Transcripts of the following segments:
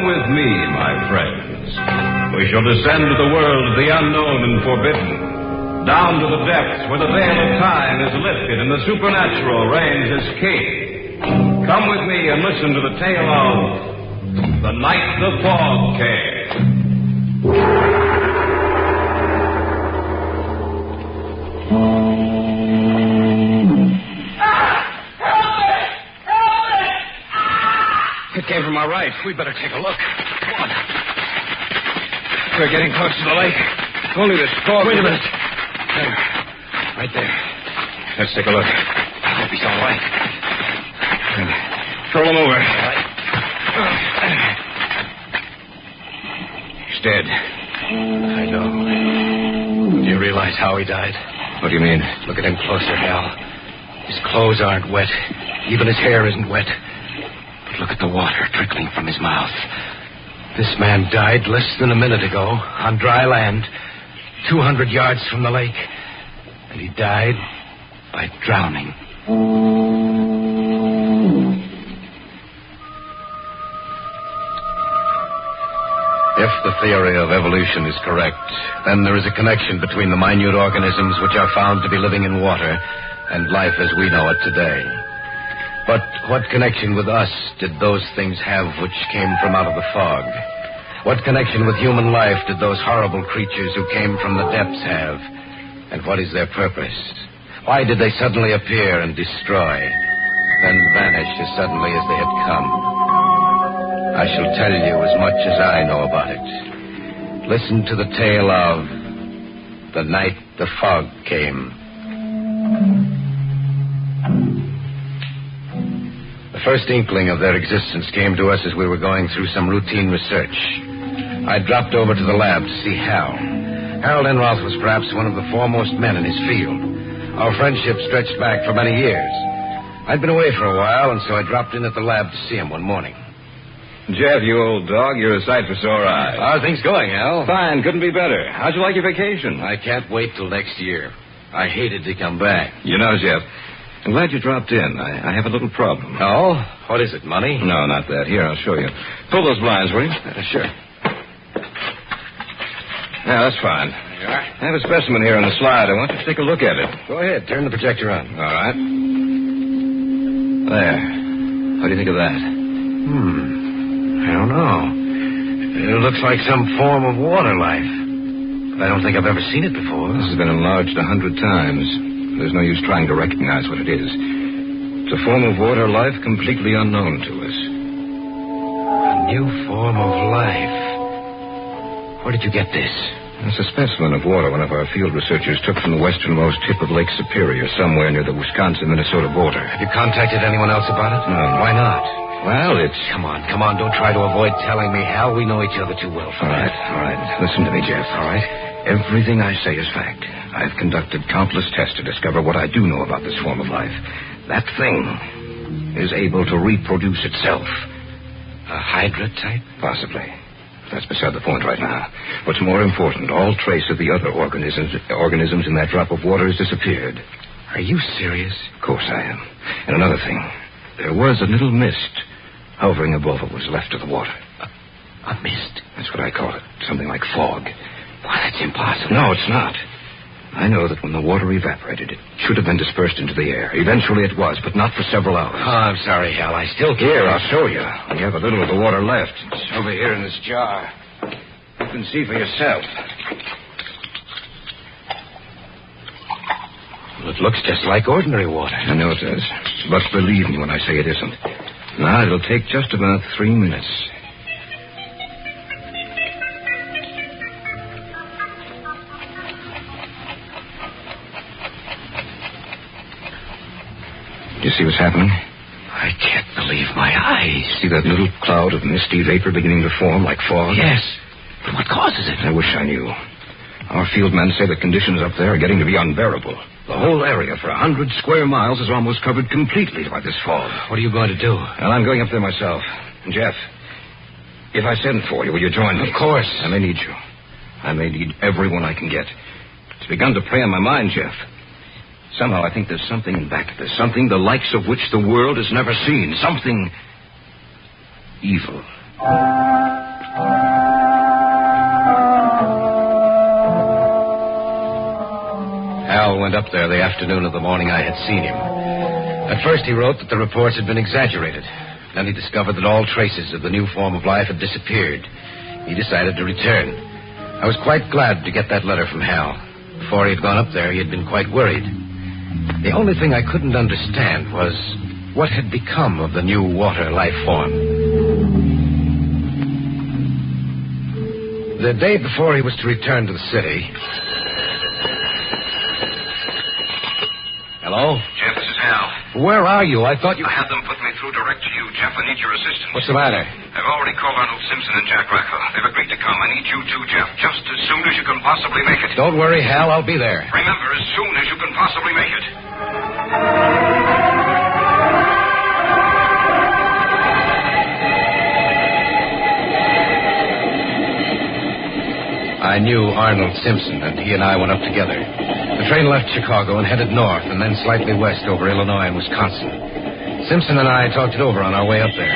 with me, my friends. We shall descend to the world of the unknown and forbidden, down to the depths where the veil of time is lifted and the supernatural reigns as king. Come with me and listen to the tale of The Night the Fog Came. It came from our right. We'd better take a look. Come on. We're getting close to the lake. Only this fog. Wait a minute. There. Right there. Let's take a look. I hope he's all right. Throw him over. All right. He's dead. I know. Do you realize how he died? What do you mean? Look at him closer, Hal. His clothes aren't wet. Even his hair isn't wet. Look at the water trickling from his mouth. This man died less than a minute ago on dry land, 200 yards from the lake. And he died by drowning. If the theory of evolution is correct, then there is a connection between the minute organisms which are found to be living in water and life as we know it today. But what connection with us did those things have which came from out of the fog? What connection with human life did those horrible creatures who came from the depths have? And what is their purpose? Why did they suddenly appear and destroy, then vanish as suddenly as they had come? I shall tell you as much as I know about it. Listen to the tale of The Night the Fog Came. The first inkling of their existence came to us as we were going through some routine research. I dropped over to the lab to see Hal. Harold Enroth was perhaps one of the foremost men in his field. Our friendship stretched back for many years. I'd been away for a while, and so I dropped in at the lab to see him one morning. Jeff, you old dog, you're a sight for sore eyes. How are things going, Hal? Fine, couldn't be better. How'd you like your vacation? I can't wait till next year. I hated to come back. You know, Jeff, I'm glad you dropped in. I have a little problem. Oh? What is it, money? No, not that. Here, I'll show you. Pull those blinds, will you? Sure. Yeah, that's fine. There you are. I have a specimen here on the slide. I want you to take a look at it. Go ahead. Turn the projector on. All right. There. What do you think of that? I don't know. It looks like some form of water life. But I don't think I've ever seen it before. This has been enlarged 100 times. There's no use trying to recognize what it is. It's a form of water life completely unknown to us. A new form of life. Where did you get this? It's a specimen of water one of our field researchers took from the westernmost tip of Lake Superior, somewhere near the Wisconsin-Minnesota border. Have you contacted anyone else about it? No. Why not? Well, it's... Come on. Don't try to avoid telling me, Hal. We know each other too well for that. All right. Listen to me, Jeff. All right. Everything I say is fact. I've conducted countless tests to discover what I do know about this form of life. That thing is able to reproduce itself. A hydra type? Possibly. That's beside the point right now. What's more important, all trace of the other organisms in that drop of water has disappeared. Are you serious? Of course I am. And another thing. There was a little mist hovering above what was left of the water. A mist? That's what I call it. Something like fog. Why, that's impossible. No, it's not. I know that when the water evaporated, it should have been dispersed into the air. Eventually it was, but not for several hours. Oh, I'm sorry, Hal. I still can't. Here, I'll show you. We have a little of the water left. It's over here in this jar. You can see for yourself. Well, it looks just like ordinary water. I know it does. But believe me when I say it isn't. Now, it'll take just about 3 minutes. You see what's happening? I can't believe my eyes. See that little cloud of misty vapor beginning to form like fog? Yes. But what causes it? I wish I knew. Our field men say the conditions up there are getting to be unbearable. The whole area for 100 square miles is almost covered completely by this fog. What are you going to do? Well, I'm going up there myself. And Jeff, if I send for you, will you join me? Of course. I may need you. I may need everyone I can get. It's begun to prey on my mind, Jeff. Somehow I think there's something back of this. Something the likes of which the world has never seen. Something evil. Hal went up there the afternoon of the morning I had seen him. At first he wrote that the reports had been exaggerated. Then he discovered that all traces of the new form of life had disappeared. He decided to return. I was quite glad to get that letter from Hal. Before he had gone up there, he had been quite worried. The only thing I couldn't understand was what had become of the new water life form. The day before he was to return to the city... Hello? Jeff, this is Hal. Where are you? I thought you... I had them put me through direct to you, Jeff. I need your assistance. What's the matter? I've already called Arnold Simpson and Jack Rackle. They've agreed to come. I need you too, Jeff, just as soon as you can possibly make it. Don't worry, Hal. I'll be there. Remember, as soon as you can possibly make it. I knew Arnold Simpson, and he and I went up together. The train left Chicago and headed north, and then slightly west over Illinois and Wisconsin. Simpson and I talked it over on our way up there.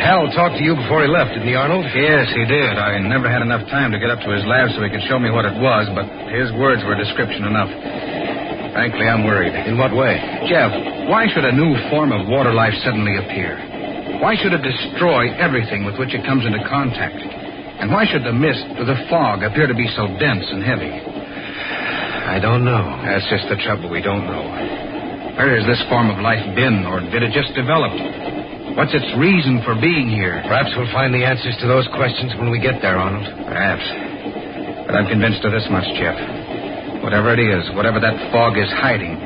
Hal talked to you before he left, didn't he, Arnold? Yes, he did. I never had enough time to get up to his lab so he could show me what it was, but his words were description enough. Frankly, I'm worried. In what way? Jeff, why should a new form of water life suddenly appear? Why should it destroy everything with which it comes into contact? And why should the mist or the fog appear to be so dense and heavy? I don't know. That's just the trouble. We don't know. Where has this form of life been, or did it just develop? What's its reason for being here? Perhaps we'll find the answers to those questions when we get there, Arnold. Perhaps. But I'm convinced of this much, Jeff. Whatever it is, whatever that fog is hiding,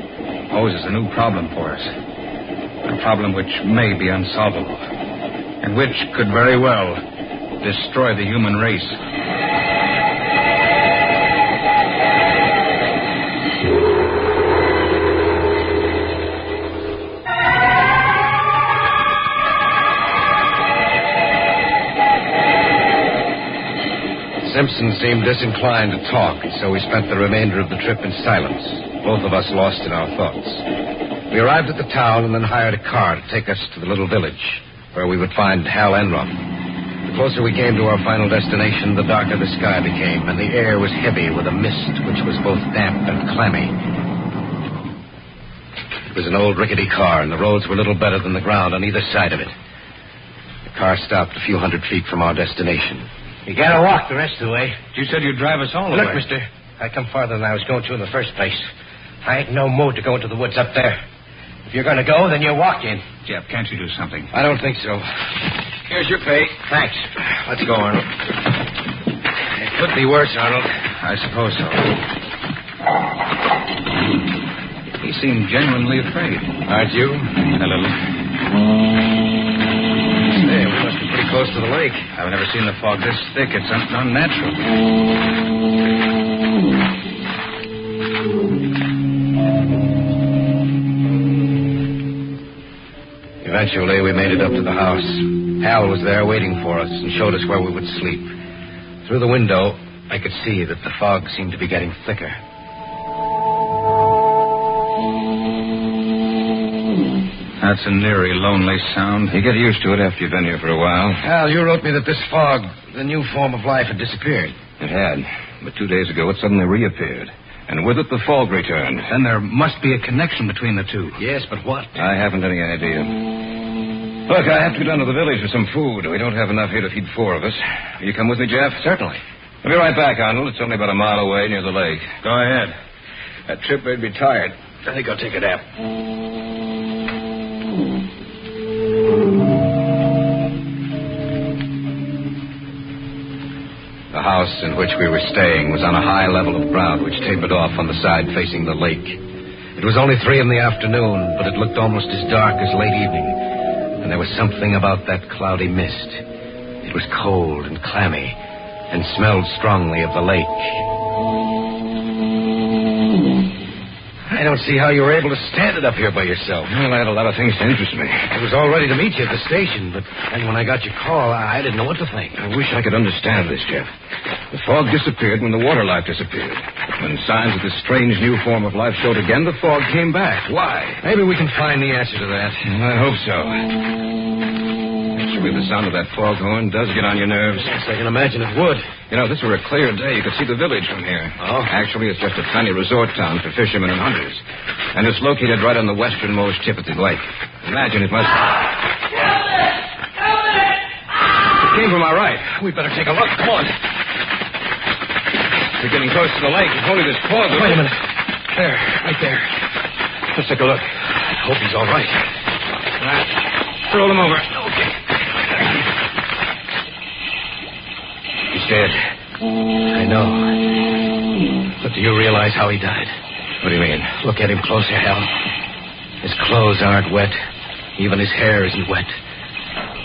poses a new problem for us. A problem which may be unsolvable, and which could very well destroy the human race. Simpson seemed disinclined to talk, so we spent the remainder of the trip in silence, both of us lost in our thoughts. We arrived at the town and then hired a car to take us to the little village, where we would find Hal Enrum. The closer we came to our final destination, the darker the sky became, and the air was heavy with a mist which was both damp and clammy. It was an old rickety car, and the roads were little better than the ground on either side of it. The car stopped a few hundred feet from our destination. You gotta walk the rest of the way. You said you'd drive us all the way. Look, mister, I come farther than I was going to in the first place. I ain't no mood to go into the woods up there. If you're gonna go, then you walk in. Jeff, can't you do something? I don't think so. Here's your pay. Thanks. Let's go, Arnold. It could be worse, Arnold. I suppose so. He seemed genuinely afraid. Aren't you? A little. Say, we must be pretty close to the lake. I've never seen the fog this thick. It's unnatural. Eventually, we made it up to the house. Hal was there waiting for us and showed us where we would sleep. Through the window, I could see that the fog seemed to be getting thicker. That's an eerie, lonely sound. You get used to it after you've been here for a while. Hal, you wrote me that this fog, the new form of life, had disappeared. It had. But 2 days ago, it suddenly reappeared. And with it, the fog returned. Then there must be a connection between the two. Yes, but what? I haven't any idea. Look, I have to go down to the village for some food. We don't have enough here to feed 4 of us. Will you come with me, Jeff? Certainly. I'll be right back, Arnold. It's only about a mile away near the lake. Go ahead. That trip made me tired. I think I'll take a nap. The house in which we were staying was on a high level of ground which tapered off on the side facing the lake. It was only 3 p.m, but it looked almost as dark as late evening. And there was something about that cloudy mist. It was cold and clammy and smelled strongly of the lake. I don't see how you were able to stand it up here by yourself. Well, I had a lot of things to interest me. I was all ready to meet you at the station, but then when I got your call, I didn't know what to think. I wish I could understand this, Jeff. The fog disappeared when the water life disappeared. When signs of this strange new form of life showed again, the fog came back. Why? Maybe we can find the answer to that. I hope so. Actually, the sound of that foghorn does get on your nerves. Yes, I can imagine it would. You know, if this were a clear day, you could see the village from here. Oh? Actually, it's just a tiny resort town for fishermen and hunters. And it's located right on the westernmost tip of the lake. Imagine it must... It came from our right. We'd better take a look. Come on. We're getting close to the lake. If only this fog... Wait a minute. There, right there. Let's take a look. I hope he's all right. Roll him over. Okay. He's dead. I know. But do you realize how he died? What do you mean? Look at him closer, Hal. His clothes aren't wet. Even his hair isn't wet.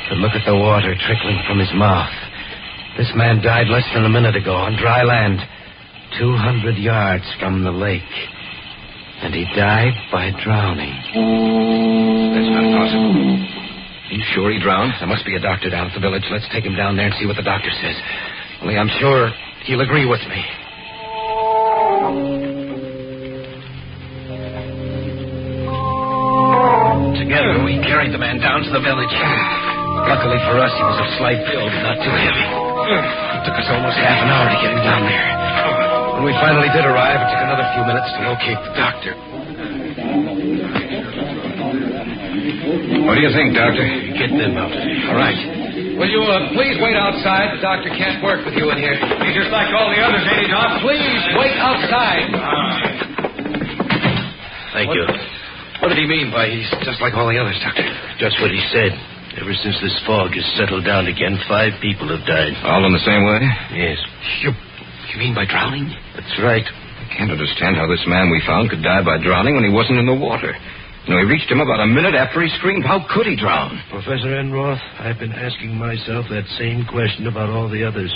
But look at the water trickling from his mouth. This man died less than a minute ago on dry land, 200 yards from the lake. And he died by drowning. That's not possible. Are you sure he drowned? There must be a doctor down at the village. Let's take him down there and see what the doctor says. Only I'm sure he'll agree with me. Together, we carried the man down to the village. Luckily for us, he was of slight build, not too heavy. It took us almost half an hour to get him down there. When we finally did arrive, it took another few minutes to locate the doctor. What do you think, Doctor? Get them out. All right. Will you please wait outside? The doctor can't work with you in here. He's just like all the others, ain't he, Doc? Please wait outside. Thank you. What did he mean by he's just like all the others, Doctor? Just what he said. Ever since this fog has settled down again, 5 people have died. All in the same way? Yes. You mean by drowning? That's right. I can't understand how this man we found could die by drowning when he wasn't in the water. You know, he reached him about a minute after he screamed. How could he drown? Professor Enroth, I've been asking myself that same question about all the others.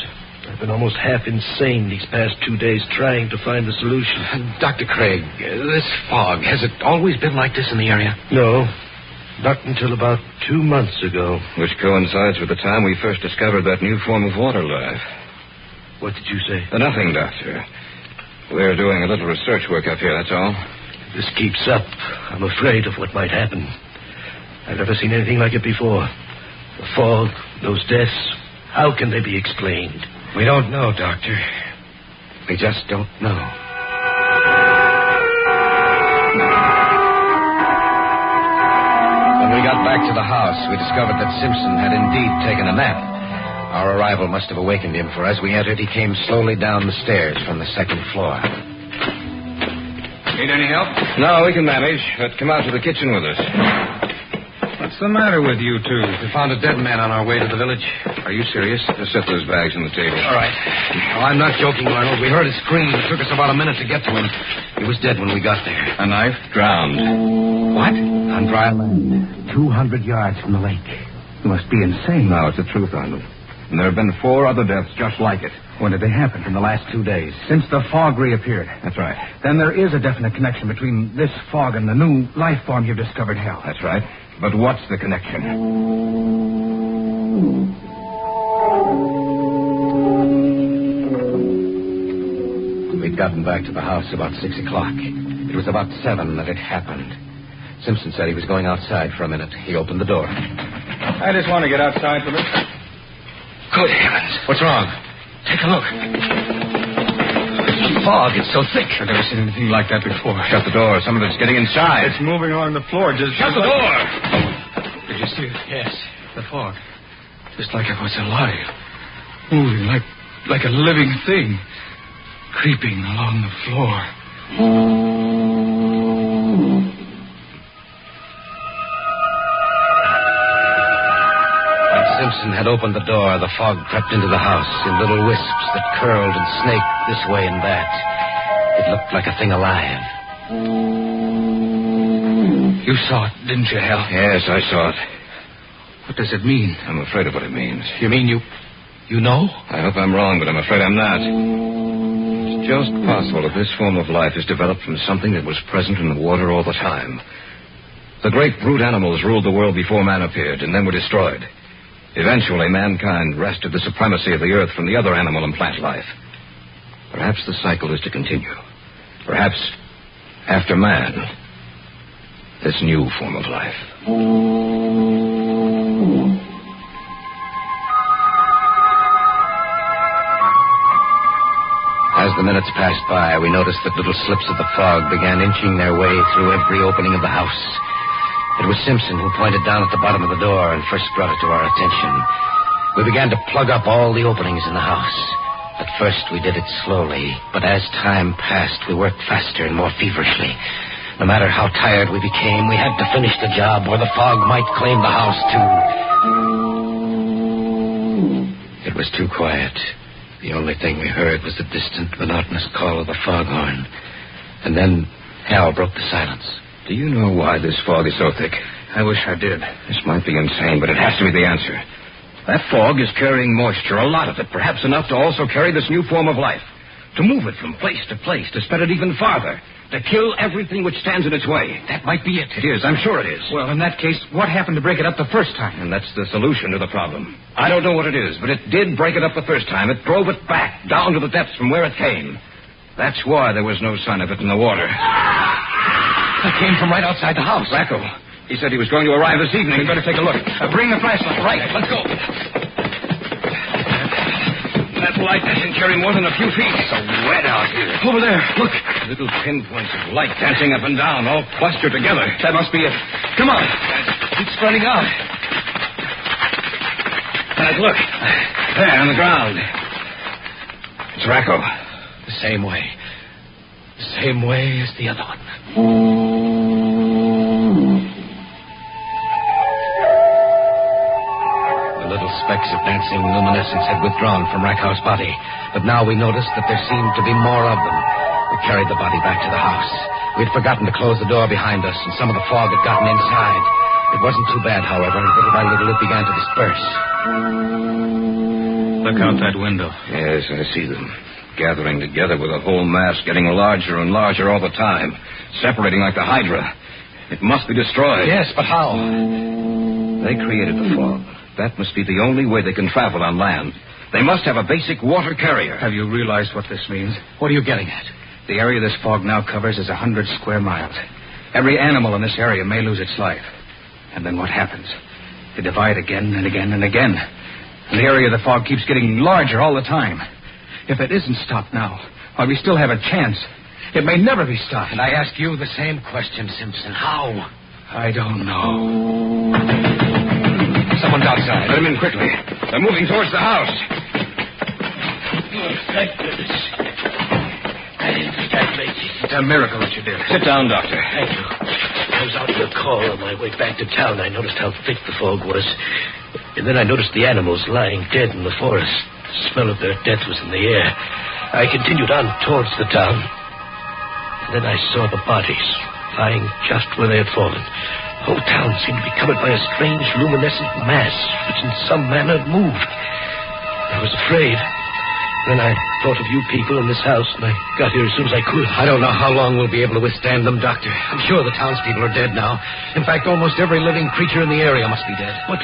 I've been almost half insane these past 2 days trying to find the solution. Dr. Craig, this fog, has it always been like this in the area? No, not until about 2 months ago. Which coincides with the time we first discovered that new form of water life. What did you say? Nothing, Doctor. We're doing a little research work up here, that's all. If this keeps up, I'm afraid of what might happen. I've never seen anything like it before. The fog, those deaths, how can they be explained? We don't know, Doctor. We just don't know. When we got back to the house, we discovered that Simpson had indeed taken a nap. Our arrival must have awakened him, for as we entered, he came slowly down the stairs from the second floor. Need any help? No, we can manage. But come out to the kitchen with us. What's the matter with you two? We found a dead man on our way to the village. Are you serious? Just set those bags on the table. All right. Oh, I'm not joking, Arnold. We heard a scream. It took us about a minute to get to him. He was dead when we got there. A knife? Drowned. What? On dry land. 200 yards from the lake. You must be insane. No, it's the truth, Arnold. And there have been 4 other deaths just like it. When did they happen? In the last 2 days. Since the fog reappeared. That's right. Then there is a definite connection between this fog and the new life form you've discovered, Hal. That's right. But what's the connection? We'd gotten back to the house about 6 o'clock. It was about 7 that it happened. Simpson said he was going outside for a minute. He opened the door. I just want to get outside for a minute. Good heavens. What's wrong? Take a look. Fog, it's so thick. I've never seen anything like that before. Shut the door. Some of it's getting inside. It's moving along the floor. Shut the door! Did you see it? Yes. The fog. Just like it was alive. Moving like a living thing. Creeping along the floor. Simpson had opened the door, the fog crept into the house in little wisps that curled and snaked this way and that. It looked like a thing alive. You saw it, didn't you, Hal? Yes, I saw it. What does it mean? I'm afraid of what it means. You mean you know? I hope I'm wrong, but I'm afraid I'm not. It's just possible that this form of life is developed from something that was present in the water all the time. The great brute animals ruled the world before man appeared and then were destroyed. Eventually, mankind wrested the supremacy of the earth from the other animal and plant life. Perhaps the cycle is to continue. Perhaps, after man, this new form of life. As the minutes passed by, we noticed that little slips of the fog began inching their way through every opening of the house. It was Simpson who pointed down at the bottom of the door and first brought it to our attention. We began to plug up all the openings in the house. At first, we did it slowly, but as time passed, we worked faster and more feverishly. No matter how tired we became, we had to finish the job, or the fog might claim the house, too. It was too quiet. The only thing we heard was the distant, monotonous call of the foghorn. And then Hal broke the silence. Do you know why this fog is so thick? I wish I did. This might be insane, but it has to be the answer. That fog is carrying moisture, a lot of it, perhaps enough to also carry this new form of life. To move it from place to place, to spread it even farther. To kill everything which stands in its way. That might be it. It is, I'm sure it is. Well, in that case, what happened to break it up the first time? And that's the solution to the problem. I don't know what it is, but it did break it up the first time. It drove it back, down to the depths from where it came. That's why there was no sign of it in the water. It came from right outside the house. Racco. He said he was going to arrive this evening. We'd better take a look. Bring the flashlight. Right, let's go. That light doesn't carry more than a few feet. It's so wet out here. Over there. Look. Little pinpoints of light dancing up and down, all clustered together. That must be it. Come on. It's spreading out. Guys, look. There, on the ground. It's Racco. The same way. The same way as the other one. The little specks of dancing luminescence had withdrawn from Rackow's body, but now we noticed that there seemed to be more of them. We carried the body back to the house. We'd forgotten to close the door behind us, and some of the fog had gotten inside. It wasn't too bad, however, and little by little it began to disperse. Look out that window. Yes, I see them. Gathering together with a whole mass, getting larger and larger all the time. Separating like the Hydra. It must be destroyed. Yes, but how? They created the fog. That must be the only way they can travel on land. They must have a basic water carrier. Have you realized what this means? What are you getting at? The area this fog now covers is 100 square miles. Every animal in this area may lose its life. And then what happens? They divide again and again and again. And the area of the fog keeps getting larger all the time. If it isn't stopped now, while we still have a chance, it may never be stopped. And I ask you the same question, Simpson. How? I don't know. Someone's outside. Let him in quickly. They're moving towards the house. Oh, thank goodness. I didn't think I'd make it. It's a miracle that you did. Sit down, Doctor. Thank you. I was out to a call on my way back to town. I noticed how thick the fog was. And then I noticed the animals lying dead in the forest. The smell of their death was in the air. I continued on towards the town. And then I saw the bodies lying just where they had fallen. The whole town seemed to be covered by a strange luminescent mass which in some manner moved. I was afraid. Then I thought of you people in this house, and I got here as soon as I could. I don't know how long we'll be able to withstand them, Doctor. I'm sure the townspeople are dead now. In fact, almost every living creature in the area must be dead. What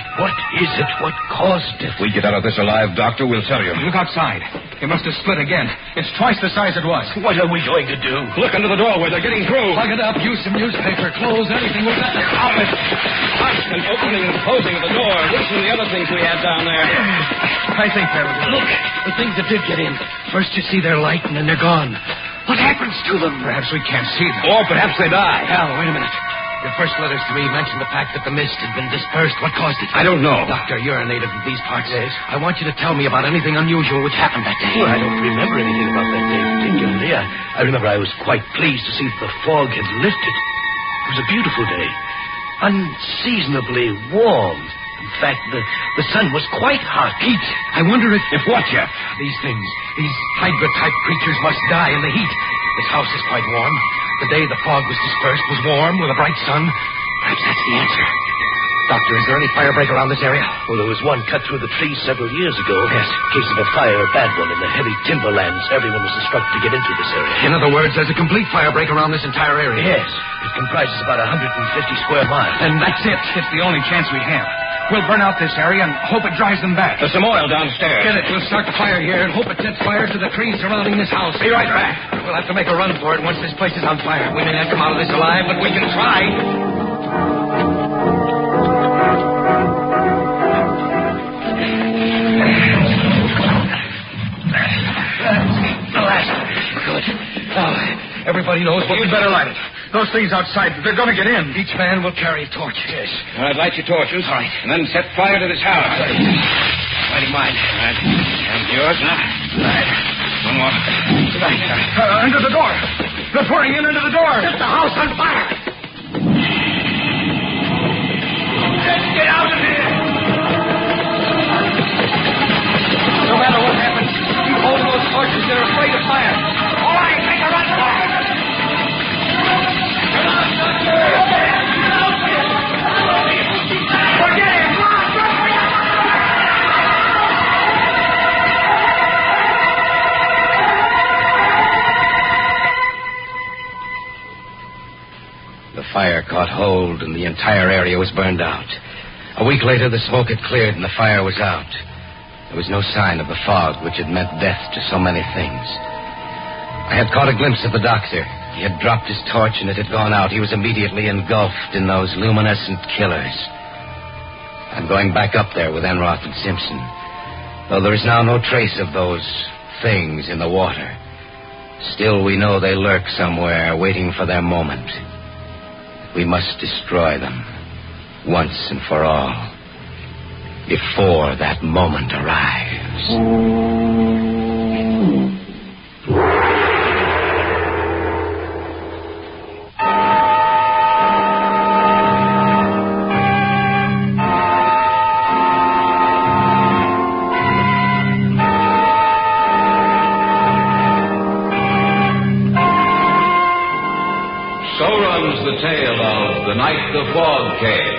is it? What caused it? If we get out of this alive, Doctor, we'll tell you. Look outside. It must have split again. It's twice the size it was. What are we going to do? Look under the doorway. They're getting through. Plug it up. Use some newspaper, clothes, anything with that. Outlet. Constant opening and closing of the door. Loosen the other things we had down there. I think that was it. Look, the things that did get in. First you see their light, and then they're gone. What happens to them? Perhaps we can't see them. Or perhaps they die. Hal, wait a minute. Your first letters to me mentioned the fact that the mist had been dispersed. What caused it? I don't know. Doctor, you're a native of these parts. Yes. I want you to tell me about anything unusual which happened that day. Well, I don't remember anything about that day particularly. I remember I was quite pleased to see that the fog had lifted. It was a beautiful day. Unseasonably warm. In fact, the sun was quite hot. Heat. I wonder if what, Jeff? These things, these Hydra-type creatures must die in the heat. This house is quite warm. The day the fog was dispersed was warm with a bright sun. Perhaps that's the answer. Doctor, is there any fire break around this area? Well, there was one cut through the trees several years ago. Yes. In case of a fire, a bad one, in the heavy timberlands. Everyone was instructed to get into this area. In other words, there's a complete fire break around this entire area. Yes. It comprises about 150 square miles. And that's it. It's the only chance we have. We'll burn out this area and hope it drives them back. There's some oil downstairs. Get it. We'll start the fire here and hope it sets fire to the trees surrounding this house. Be right back. We'll have to make a run for it once this place is on fire. We may not come out of this alive, but we can try. Good. Everybody knows what... You'd better light it. Those things outside, they're going to get in. Each man will carry a torch. Yes. All right, light your torches. All right. And then set fire to this house. Lighting mine. All right. And yours, huh? All right. One more. Right. Under the door. They're pouring in under the door. Set the house on fire. Let's get out of here. No matter what happens, keep holding those torches. They're afraid of fire. All right, make a run for it. Come on, Doctor. Forget him. Come on, The fire caught hold, and the entire area was burned out. A week later, the smoke had cleared, and the fire was out. There was no sign of the fog, which had meant death to so many things. I had caught a glimpse of the doctor. He had dropped his torch, and it had gone out. He was immediately engulfed in those luminescent killers. I'm going back up there with Enroth and Simpson, though there is now no trace of those things in the water. Still, we know they lurk somewhere, waiting for their moment. We must destroy them, once and for all, before that moment arrives. So runs the tale of The Night the Fog Came.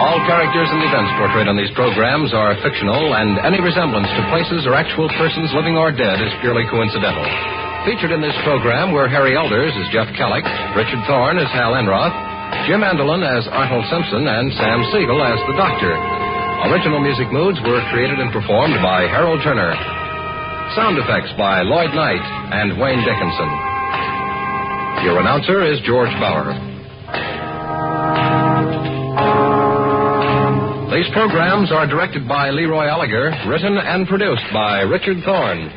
All characters and events portrayed on these programs are fictional, and any resemblance to places or actual persons living or dead is purely coincidental. Featured in this program were Harry Elders as Jeff Kellick, Richard Thorne as Hal Enroth, Jim Andelin as Arnold Simpson, and Sam Siegel as the Doctor. Original music moods were created and performed by Harold Turner. Sound effects by Lloyd Knight and Wayne Dickinson. Your announcer is George Bauer. These programs are directed by Leroy Alliger, written and produced by Richard Thorne.